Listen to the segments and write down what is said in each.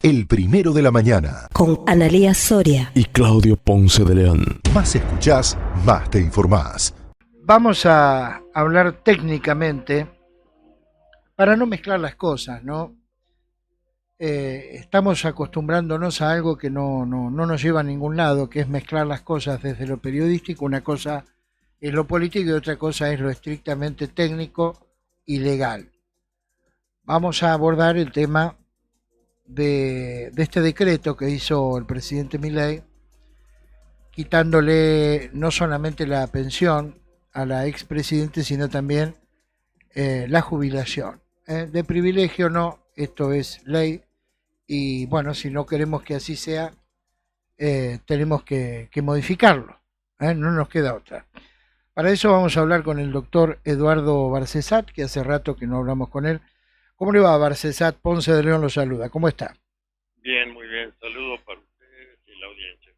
El Primero de la Mañana. Con Analía Soria y Claudio Ponce de León. Más escuchás, más te informás. Vamos a hablar técnicamente para no mezclar las cosas, ¿no? Estamos acostumbrándonos a algo que no nos lleva a ningún lado, que es mezclar las cosas desde lo periodístico. Una cosa es lo político y otra cosa es lo estrictamente técnico y legal. Vamos a abordar el tema de este decreto que hizo el presidente Milei, quitándole no solamente la pensión a la expresidente, sino también la jubilación. De privilegio no, esto es ley, y bueno, si no queremos que así sea, tenemos que modificarlo, no nos queda otra. Para eso vamos a hablar con el doctor Eduardo Barcesat, que hace rato que no hablamos con él. ¿Cómo le va, Barcesat? Ponce de León lo saluda. ¿Cómo está? Bien, muy bien. Saludos para ustedes y la audiencia.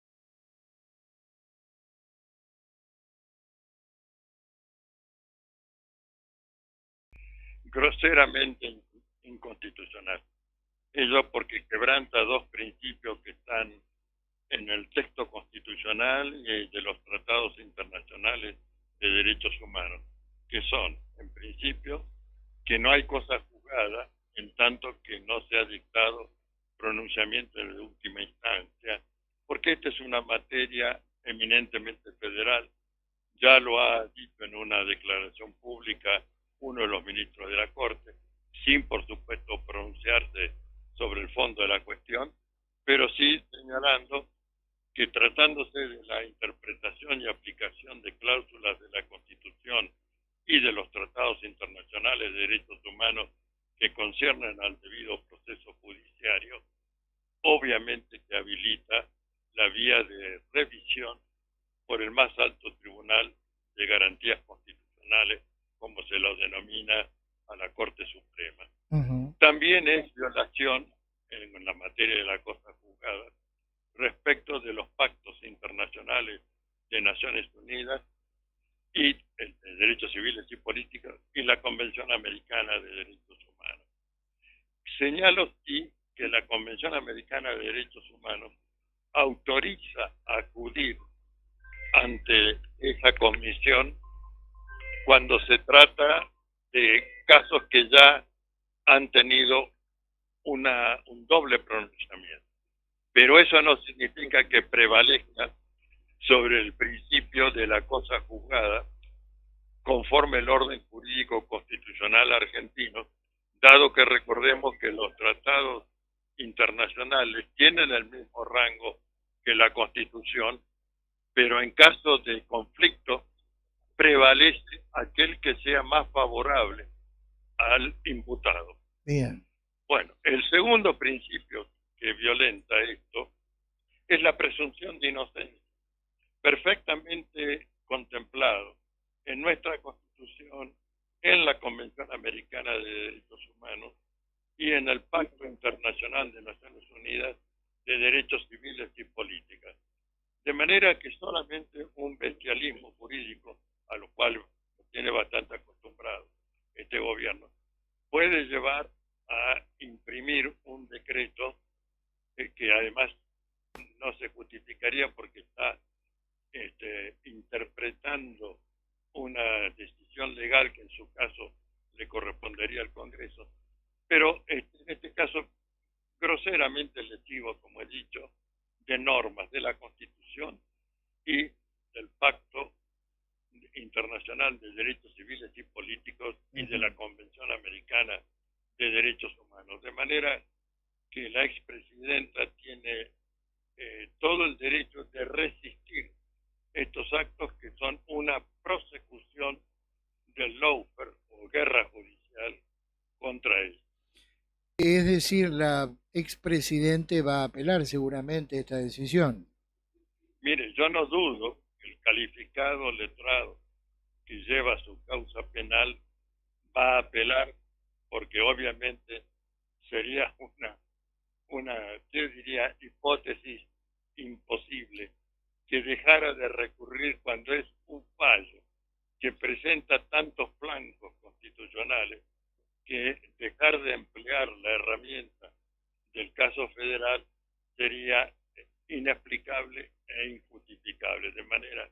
Groseramente inconstitucional. Ello porque quebranta dos principios que están en el texto constitucional y de los tratados internacionales de derechos humanos, que son, en principio, que no hay cosa juzgada en tanto que no se ha dictado pronunciamiento de última instancia, porque esta es una materia eminentemente federal. Ya lo ha dicho en una declaración pública uno de los ministros de la Corte, sin por supuesto pronunciarse sobre el fondo de la cuestión, pero sí señalando que tratándose de la interpretación y aplicación de cláusulas de la Constitución y de los tratados internacionales de derechos humanos que conciernen al debido proceso judiciario, obviamente que habilita la vía de revisión por el más alto tribunal de garantías constitucionales, como se lo denomina a la Corte Suprema. También es violación en la materia de la cosa juzgada respecto de los pactos internacionales de Naciones Unidas y de derechos civiles y políticos y la Convención Americana de Derechos Humanos. Señalo sí que la Convención Americana de Derechos Humanos autoriza acudir ante esa comisión cuando se trata de casos que ya han tenido un doble pronunciamiento. Pero eso no significa que prevalezca sobre el principio de la cosa juzgada conforme el orden jurídico constitucional argentino, dado que recordemos que los tratados internacionales tienen el mismo rango que la Constitución, pero en caso de conflicto prevalece aquel que sea más favorable al imputado. Bien. Bueno, el segundo principio que violenta esto es la presunción de inocencia, perfectamente contemplado en nuestra Constitución, en la Convención Americana de Derechos Humanos y en el Pacto Internacional de Naciones Unidas de Derechos Civiles y Políticas. De manera que solamente un bestialismo jurídico, a lo cual tiene bastante acostumbrado este gobierno, puede llevar a imprimir un decreto que además no se justificaría porque está interpretando una decisión legal que en su caso le correspondería al Congreso, pero en este caso groseramente lesivo, como he dicho, de normas de la Constitución y del Pacto Internacional de Derechos Civiles y Políticos y de la Convención Americana de Derechos Humanos. De manera que la expresidenta tiene todo el derecho de resistir estos actos que son una prosecución del lawfare o guerra judicial contra él. Es decir, la expresidente va a apelar seguramente esta decisión. Mire, yo no dudo que el calificado letrado que lleva su causa penal va a apelar, porque obviamente sería una yo diría, hipótesis imposible que dejara de recurrir cuando es un fallo que presenta tantos flancos constitucionales, que dejar de emplear la herramienta del caso federal sería inexplicable e injustificable, de manera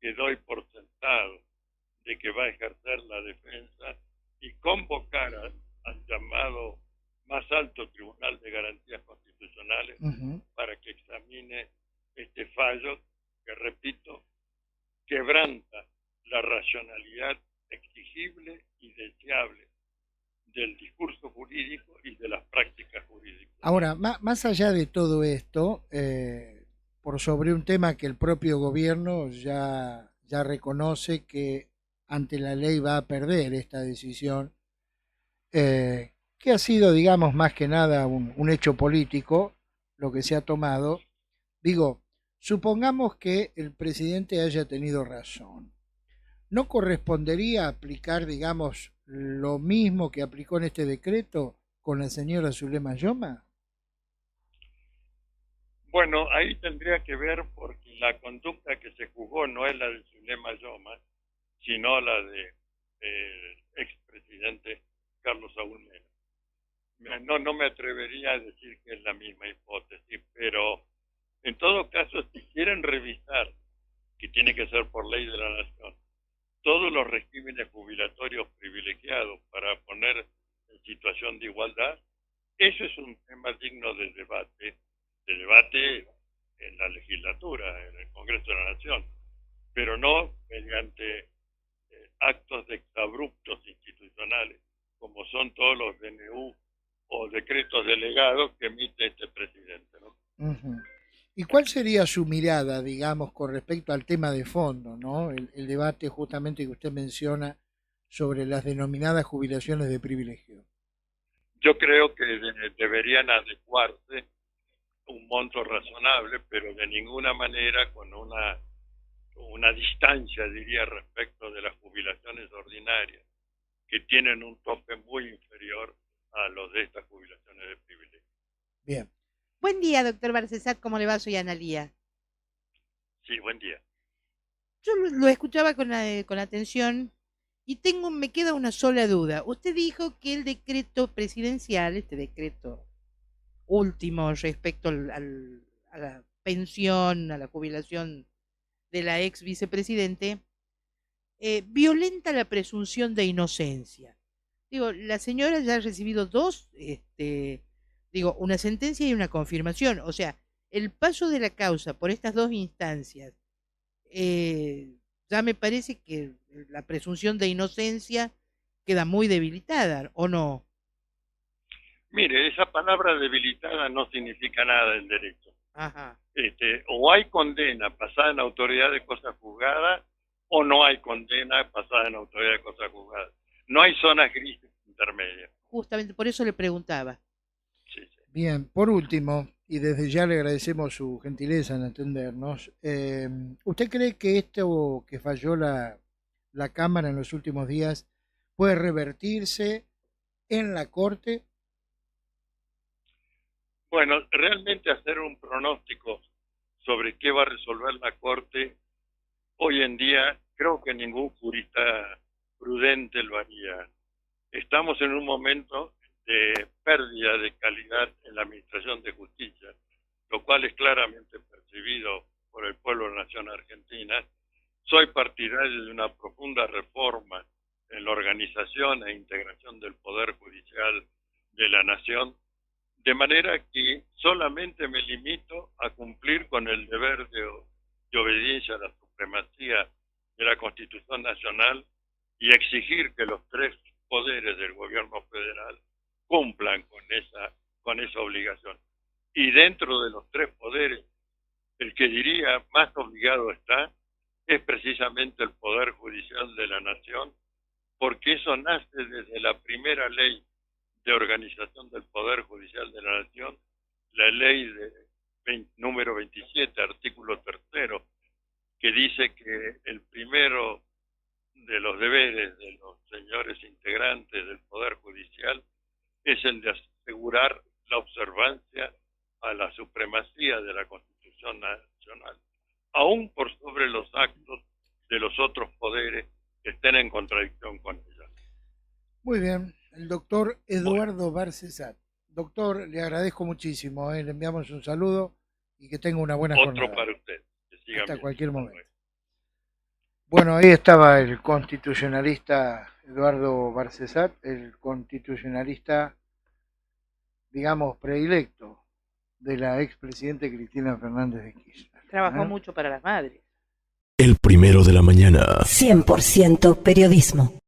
que doy por sentado de que va a ejercer la defensa y convocar al llamado más alto Tribunal de Garantías Constitucionales para que examine este fallo que, repito, quebranta la racionalidad exigible y deseable del discurso jurídico y de las prácticas jurídicas. Ahora, más allá de todo esto, por sobre un tema que el propio gobierno ya reconoce que ante la ley va a perder esta decisión, que ha sido, digamos, más que nada un hecho político, lo que se ha tomado. Digo, supongamos que el presidente haya tenido razón. ¿No correspondería aplicar, digamos, lo mismo que aplicó en este decreto con la señora Zulema Yoma? Bueno, ahí tendría que ver porque la conducta que se juzgó no es la de Zulema Yoma, sino la de expresidente Carlos Saúl Menem. No me atrevería a decir que es la misma hipótesis, pero en todo caso, si quieren revisar, que tiene que ser por ley de la Nación, todos los regímenes jubilatorios privilegiados para poner en situación de igualdad, eso es un tema digno de debate en la legislatura, en el Congreso de la Nación, pero no mediante actos de exabruptos institucionales, como son todos los DNU o decretos delegados que emite este presidente, ¿no? ¿Y cuál sería su mirada, digamos, con respecto al tema de fondo, ¿no? El debate justamente que usted menciona sobre las denominadas jubilaciones de privilegio. Yo creo que deberían adecuarse un monto razonable, pero de ninguna manera con una distancia, diría, respecto de las jubilaciones ordinarias, que tienen un tope muy inferior a los de estas jubilaciones de privilegio. Bien. Buen día, doctor Barcesat, ¿cómo le va? Soy Analía. Sí, buen día. Yo lo escuchaba con atención y me queda una sola duda. Usted dijo que el decreto presidencial, este decreto último respecto a la pensión, a la jubilación de la ex vicepresidente, violenta la presunción de inocencia. Digo, la señora ya ha recibido una sentencia y una confirmación. O sea, el paso de la causa por estas dos instancias, ya me parece que la presunción de inocencia queda muy debilitada, ¿o no? Mire, esa palabra debilitada no significa nada en derecho. Ajá. O hay condena pasada en autoridad de cosa juzgada, o no hay condena pasada en autoridad de cosa juzgada. No hay zonas grises intermedias. Justamente por eso le preguntaba. Sí. Bien, por último, y desde ya le agradecemos su gentileza en atendernos, ¿usted cree que esto que falló la Cámara en los últimos días puede revertirse en la Corte? Bueno, realmente hacer un pronóstico sobre qué va a resolver la Corte hoy en día, creo que ningún jurista prudente lo haría. Estamos en un momento de pérdida de calidad en la administración de justicia, lo cual es claramente percibido por el pueblo de la nación argentina. Soy partidario de una profunda reforma en la organización e integración del Poder Judicial de la nación, de manera que solamente me limito a cumplir con el deber de obediencia a la supremacía de la Constitución Nacional y exigir que los tres poderes del gobierno federal cumplan con esa obligación. Y dentro de los tres poderes, el que diría más obligado está es precisamente el Poder Judicial de la Nación, porque eso nace desde la primera ley de organización del Poder Judicial de la Nación, la ley número 27, artículo 3, que dice que el primero de los deberes de los señores integrantes del Poder Judicial es el de asegurar la observancia a la supremacía de la Constitución Nacional, aún por sobre los actos de los otros poderes que estén en contradicción con ella. Muy bien, el doctor Eduardo Barcesat, Doctor, le agradezco muchísimo, le enviamos un saludo y que tenga una buena Otro jornada. para usted. Que siga Hasta bien. cualquier momento. Bueno, ahí estaba el constitucionalista Eduardo Barcesat, el constitucionalista, digamos, predilecto de la expresidente Cristina Fernández de Kirchner. Trabajó mucho para las madres. El primero de la mañana. 100% periodismo.